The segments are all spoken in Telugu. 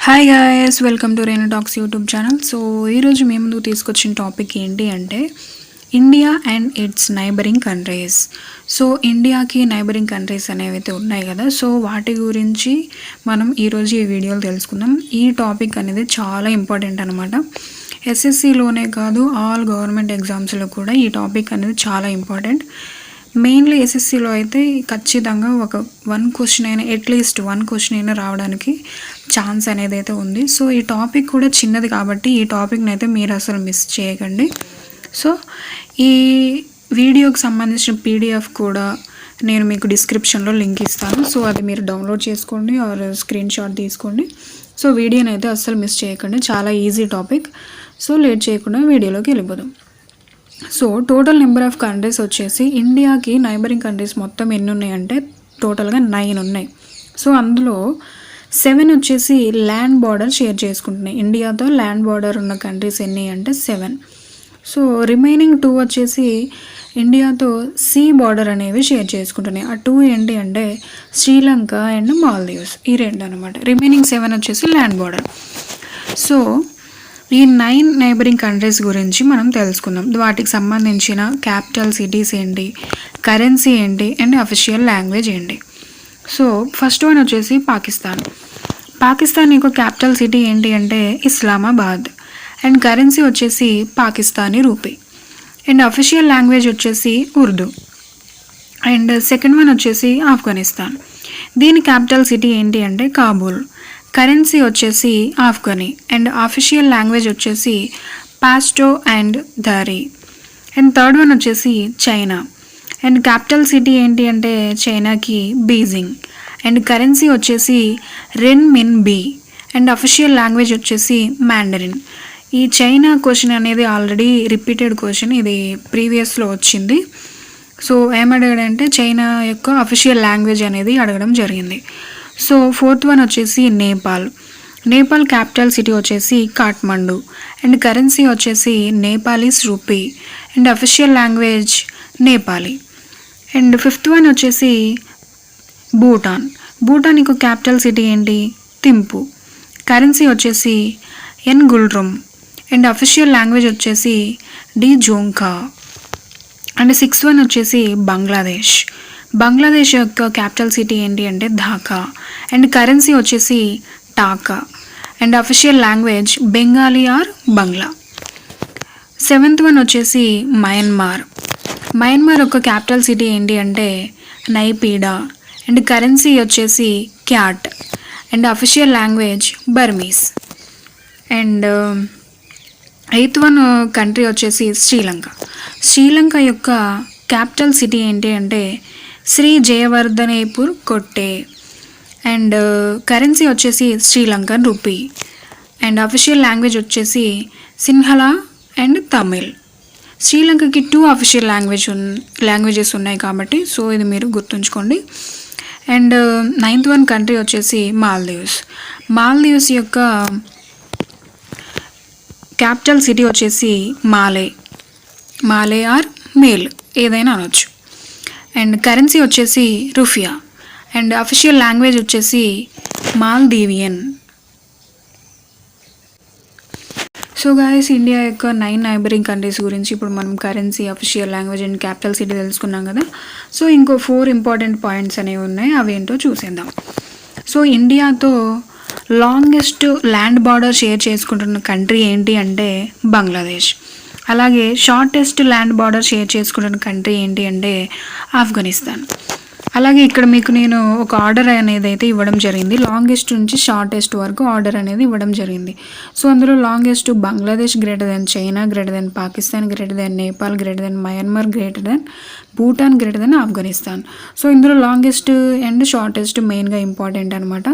Hi guys, welcome to Renu talks YouTube channel. So ఈరోజు మేము ముందుకు తీసుకొచ్చిన టాపిక్ ఏంటి అంటే India and it's neighbouring countries. So ఇండియాకి నైబరింగ్ కంట్రీస్ అనేవి అయితే ఉన్నాయి కదా, సో వాటి గురించి మనం ఈరోజు ఈ వీడియోలో తెలుసుకుందాం. ఈ టాపిక్ అనేది చాలా ఇంపార్టెంట్ అనమాట. ఎస్ఎస్సిలోనే కాదు, ఆల్ గవర్నమెంట్ ఎగ్జామ్స్లో కూడా ఈ టాపిక్ అనేది చాలా ఇంపార్టెంట్. మెయిన్లీ ఎస్ఎస్సిలో అయితే ఖచ్చితంగా ఒక అట్లీస్ట్ వన్ క్వశ్చన్ అయినా రావడానికి ఛాన్స్ అనేది అయితే ఉంది. సో ఈ టాపిక్ కూడా చిన్నది కాబట్టి ఈ టాపిక్ని అయితే మీరు అసలు మిస్ చేయకండి. సో ఈ వీడియోకి సంబంధించిన పీడిఎఫ్ కూడా నేను మీకు డిస్క్రిప్షన్లో లింక్ ఇస్తాను. సో అది మీరు డౌన్లోడ్ చేసుకోండి ఆర్ స్క్రీన్ షాట్ తీసుకోండి. సో వీడియోని అయితే అస్సలు మిస్ చేయకండి, చాలా ఈజీ టాపిక్. సో లేట్ చేయకుండా వీడియోలోకి వెళ్ళిపోదాం. So total number of countries వచ్చేసి ఇండియాకి నైబరింగ్ కంట్రీస్ మొత్తం ఎన్ని ఉన్నాయంటే టోటల్గా 9 ఉన్నాయి. సో అందులో 7 వచ్చేసి ల్యాండ్ బార్డర్ షేర్ చేసుకుంటున్నాయి. ఇండియాతో ల్యాండ్ బార్డర్ ఉన్న కంట్రీస్ ఎన్ని అంటే 7. సో రిమైనింగ్ 2 వచ్చేసి ఇండియాతో సీ బార్డర్ అనేవి షేర్ చేసుకుంటున్నాయి. ఆ 2 ఏంటి అంటే శ్రీలంక అండ్ మాల్దీవ్స్, ఈ 2 అనమాట. రిమైనింగ్ 7 వచ్చేసి ల్యాండ్ బార్డర్. సో ఈ 9 నైబరింగ్ కంట్రీస్ గురించి మనం తెలుసుకుందాం. వాటికి సంబంధించిన క్యాపిటల్ సిటీస్ ఏంటి, కరెన్సీ ఏంటి అండ్ అఫీషియల్ లాంగ్వేజ్ ఏంటి. సో ఫస్ట్ వన్ వచ్చేసి పాకిస్తాన్ యొక్క క్యాపిటల్ సిటీ ఏంటి అంటే ఇస్లామాబాద్ అండ్ కరెన్సీ వచ్చేసి Pakistani rupee and official language వచ్చేసి ఉర్దూ. అండ్ సెకండ్ వన్ వచ్చేసి ఆఫ్ఘనిస్తాన్. దీని క్యాపిటల్ సిటీ ఏంటి అంటే కాబూల్, కరెన్సీ వచ్చేసి ఆఫ్ఘనీ అండ్ ఆఫీషియల్ లాంగ్వేజ్ వచ్చేసి pasta and ధారీ. And third one వచ్చేసి చైనా అండ్ క్యాపిటల్ సిటీ ఏంటి అంటే చైనాకి బీజింగ్ అండ్ కరెన్సీ వచ్చేసి రెన్మిన్బీ అండ్ అఫీషియల్ లాంగ్వేజ్ వచ్చేసి మ్యాండరిన్. ఈ చైనా క్వశ్చన్ అనేది ఆల్రెడీ రిపీటెడ్ క్వశ్చన్, ఇది ప్రీవియస్లో వచ్చింది. సో ఏమడిగాడంటే చైనా యొక్క అఫీషియల్ లాంగ్వేజ్ అనేది అడగడం జరిగింది. సో ఫోర్త్ వన్ వచ్చేసి నేపాల్ క్యాపిటల్ సిటీ వచ్చేసి కాఠ్మండు అండ్ కరెన్సీ వచ్చేసి Nepalese rupee and official language Nepali. And fifth one వచ్చేసి భూటాన్ యొక్క క్యాపిటల్ సిటీ ఏంటి థింపు, కరెన్సీ వచ్చేసి ఎన్గుల్డ్రమ్ అండ్ అఫీషియల్ లాంగ్వేజ్ వచ్చేసి డిజోంకా. అండ్ సిక్స్త్ వన్ వచ్చేసి బంగ్లాదేశ్ యొక్క క్యాపిటల్ సిటీ ఏంటి అంటే ఢాకా అండ్ కరెన్సీ వచ్చేసి taka and official language Bengali or Bangla. Seventh one వచ్చేసి మయన్మార్ యొక్క క్యాపిటల్ సిటీ ఏంటి అంటే నైపీడా అండ్ కరెన్సీ వచ్చేసి kyat and official language Burmese. And eighth one country వచ్చేసి శ్రీలంక యొక్క క్యాపిటల్ సిటీ ఏంటి అంటే శ్రీ జయవర్ధనేపూర్ కొట్టే అండ్ కరెన్సీ వచ్చేసి Sri Lankan rupee and official language వచ్చేసి సిన్హలా అండ్ తమిళ్. శ్రీలంకకి 2 అఫీషియల్ లాంగ్వేజెస్ ఉన్నాయి కాబట్టి సో ఇది మీరు గుర్తుంచుకోండి. అండ్ 9th వన్ కంట్రీ వచ్చేసి మాల్దీవ్స్ యొక్క క్యాపిటల్ సిటీ వచ్చేసి మాలే ఆర్ మేల్ ఏదైనా అనొచ్చు. అండ్ కరెన్సీ వచ్చేసి రూఫియా అండ్ అఫీషియల్ లాంగ్వేజ్ వచ్చేసి మాల్దీవియన్. సో గాయస్, ఇండియా యొక్క 9 నైబరింగ్ కంట్రీస్ గురించి ఇప్పుడు మనం currency, official language and capital city తెలుసుకున్నాం కదా. సో ఇంకో 4 ఇంపార్టెంట్ పాయింట్స్ అనేవి ఉన్నాయి, అవేంటో చూసేద్దాం. సో ఇండియాతో లాంగెస్ట్ ల్యాండ్ బార్డర్ షేర్ చేసుకుంటున్న కంట్రీ ఏంటి అంటే బంగ్లాదేశ్. అలాగే షార్టెస్ట్ ల్యాండ్ బార్డర్ షేర్ చేసుకుంటున్న కంట్రీ ఏంటి అంటే ఆఫ్ఘనిస్తాన్. అలాగే ఇక్కడ మీకు నేను ఒక ఆర్డర్ అనేది అయితే ఇవ్వడం జరిగింది, లాంగెస్ట్ నుంచి షార్టెస్ట్ వరకు ఆర్డర్ అనేది ఇవ్వడం జరిగింది. సో అందులో longest Bangladesh greater than China greater than Pakistan greater than Nepal greater than Myanmar greater than Bhutan greater than Afghanistan. So ఇందులో లాంగెస్ట్ అండ్ షార్టెస్ట్ మెయిన్గా ఇంపార్టెంట్ అనమాట.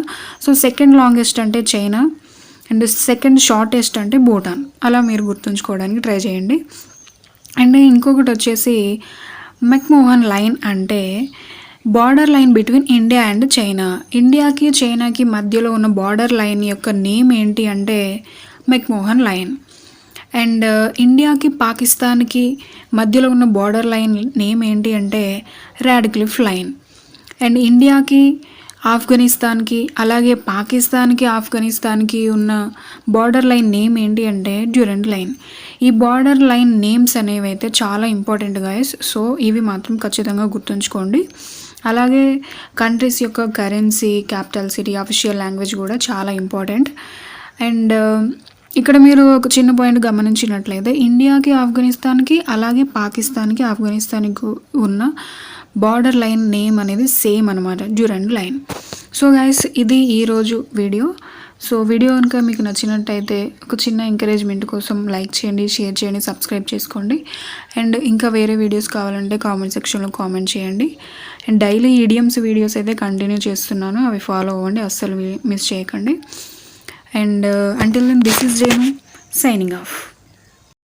సో సెకండ్ లాంగెస్ట్ అంటే చైనా అండ్ సెకండ్ షార్టెస్ట్ అంటే భూటాన్, అలా మీరు గుర్తుంచుకోవడానికి ట్రై చేయండి. అండ్ ఇంకొకటి వచ్చేసి మెక్మోహన్ లైన్ అంటే border line between India and China. ఇండియాకి చైనాకి మధ్యలో ఉన్న బార్డర్ లైన్ యొక్క నేమ్ ఏంటి అంటే మెక్మోహన్ లైన్. అండ్ ఇండియాకి పాకిస్తాన్కి మధ్యలో ఉన్న బార్డర్ లైన్ నేమ్ ఏంటి అంటే రాడ్క్లిఫ్ లైన్. అండ్ ఇండియాకి ఆఫ్ఘనిస్తాన్కి అలాగే పాకిస్తాన్కి ఆఫ్ఘనిస్తాన్కి ఉన్న బార్డర్ లైన్ నేమ్ ఏంటి అంటే డ్యూరెంట్ లైన్. ఈ బార్డర్ లైన్ నేమ్స్ అనేవి అయితే చాలా ఇంపార్టెంట్ గైస్. సో ఇవి మాత్రం ఖచ్చితంగా గుర్తుంచుకోండి. అలాగే కంట్రీస్ యొక్క currency, capital city, official language కూడా చాలా ఇంపార్టెంట్. అండ్ ఇక్కడ మీరు ఒక చిన్న పాయింట్ గమనించినట్లయితే ఇండియాకి ఆఫ్ఘనిస్తాన్కి అలాగే పాకిస్తాన్కి ఆఫ్ఘనిస్తాన్కి ఉన్న బార్డర్ లైన్ నేమ్ అనేది సేమ్ అనమాట, డ్యూరెంట్ లైన్. సో గైస్ ఇది ఈరోజు వీడియో. సో వీడియో కనుక మీకు నచ్చినట్టయితే ఒక చిన్న ఎంకరేజ్మెంట్ కోసం లైక్ చేయండి, షేర్ చేయండి, సబ్స్క్రైబ్ చేసుకోండి. అండ్ ఇంకా వేరే వీడియోస్ కావాలంటే కామెంట్ సెక్షన్లో కామెంట్ చేయండి. అండ్ డైలీ ఈడియమ్స్ వీడియోస్ అయితే కంటిన్యూ చేస్తున్నాను, అవి ఫాలో అవ్వండి, అస్సలు మిస్ చేయకండి. And until then, this is Jenu signing off.